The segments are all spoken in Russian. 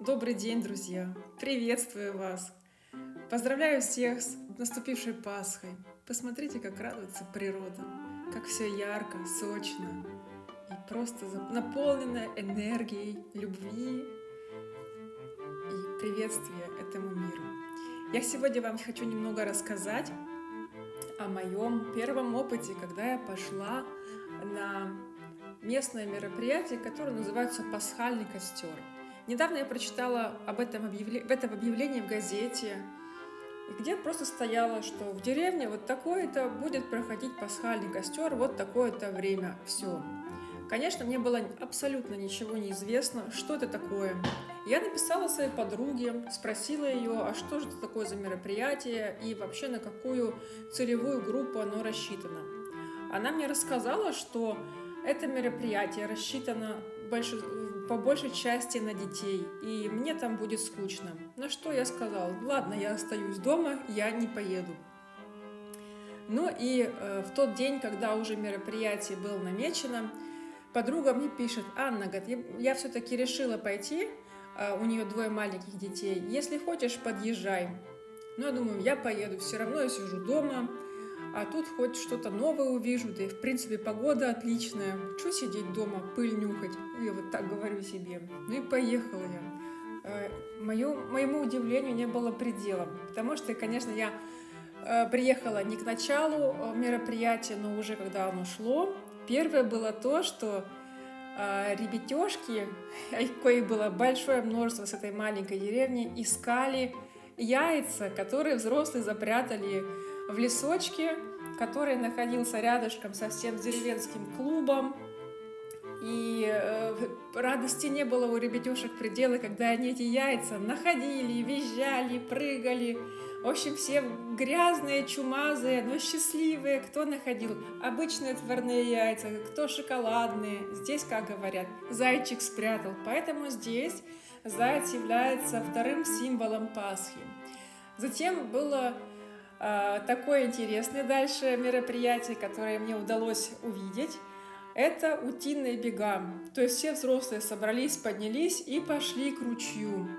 Добрый день, друзья! Приветствую вас! Поздравляю всех с наступившей Пасхой! Посмотрите, как радуется природа, как все ярко, сочно и просто наполнено энергией любви и приветствия этому миру. Я сегодня вам хочу немного рассказать о моем первом опыте, когда я пошла на местное мероприятие, которое называется «Пасхальный костер». Недавно я прочитала об этом объявлении в газете, где просто стояло, что в деревне вот такое-то будет проходить пасхальный костер, вот такое-то время. Все. Конечно, мне было абсолютно ничего не известно, что это такое. Я написала своей подруге, спросила ее, а что же это такое за мероприятие и вообще на какую целевую группу оно рассчитано. Она мне рассказала, что это мероприятие рассчитано по большей части на детей, и мне там будет скучно. На что я сказала, ладно, я остаюсь дома, я не поеду. Ну и в тот день, когда уже мероприятие было намечено, подруга мне пишет: Анна, говорит, я все-таки решила пойти, у нее 2 маленьких детей, если хочешь, подъезжай. Ну, я думаю, я поеду, все равно я сижу дома, а тут хоть что-то новое увижу, да и в принципе погода отличная. Чего сидеть дома, пыль нюхать? Я вот так говорю себе. Ну и поехала я. Моему удивлению не было предела, потому что, конечно, я приехала не к началу мероприятия, но уже когда оно шло. Первое было то, что ребятешки, коих было большое множество с этой маленькой деревни, искали яйца, которые взрослые запрятали в лесочке, который находился рядышком совсем с деревенским клубом. И радости не было у ребятешек предела, когда они эти яйца находили, визжали, прыгали. В общем, все грязные, чумазые, но счастливые. Кто находил обычные отварные яйца, кто шоколадные. Здесь, как говорят, зайчик спрятал. Поэтому здесь заяц является вторым символом Пасхи. Затем было такое интересное дальше мероприятие, которое мне удалось увидеть. Это утиные бега. То есть все взрослые собрались, поднялись и пошли к ручью,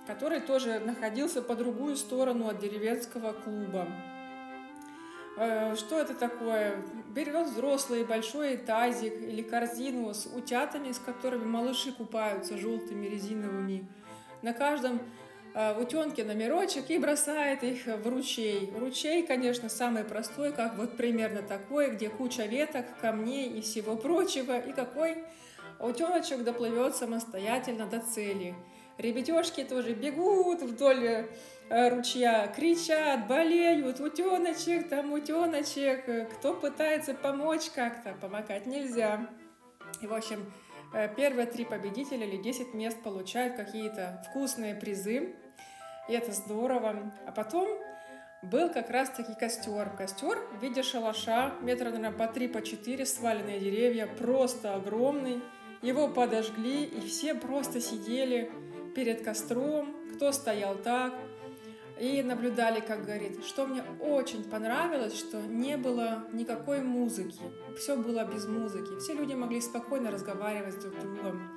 который тоже находился по другую сторону от деревенского клуба. Что это такое? Берет взрослый большой тазик или корзину с утятами, с которыми малыши купаются, желтыми резиновыми. На каждом утенке номерочек и бросает их в ручей. Ручей, конечно, самый простой, как вот примерно такой, где куча веток, камней и всего прочего, и какой утеночек доплывет самостоятельно до цели. Ребятешки тоже бегут вдоль ручья, кричат, болеют: утеночек, там утеночек. Кто пытается помочь как-то, помогать нельзя. И, в общем, первые 3 победителя или 10 мест получают какие-то вкусные призы. И это здорово. А потом был как раз-таки костер. Костер в виде шалаша, метра, наверное, по 3, по 4, сваленные деревья, просто огромный. Его подожгли, и все просто сидели перед костром, кто стоял так, и наблюдали, как горит. Что мне очень понравилось, что не было никакой музыки. Все было без музыки. Все люди могли спокойно разговаривать друг с другом.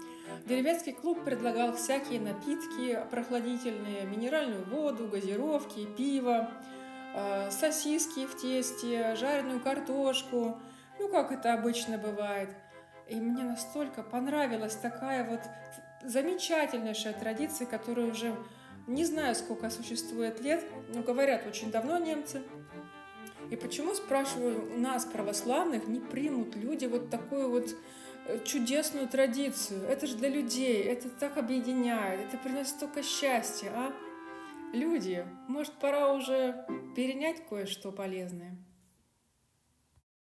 Деревенский клуб предлагал всякие напитки прохладительные, минеральную воду, газировки, пиво, сосиски в тесте, жареную картошку, ну как это обычно бывает. И мне настолько понравилась такая вот замечательнейшая традиция, которая уже не знаю, сколько существует лет, но говорят, очень давно немцы. И почему, спрашиваю, у нас, православных, не примут люди вот такую вот чудесную традицию? Это же для людей, это так объединяет, это приносит столько счастья, а? Люди, может, пора уже перенять кое-что полезное?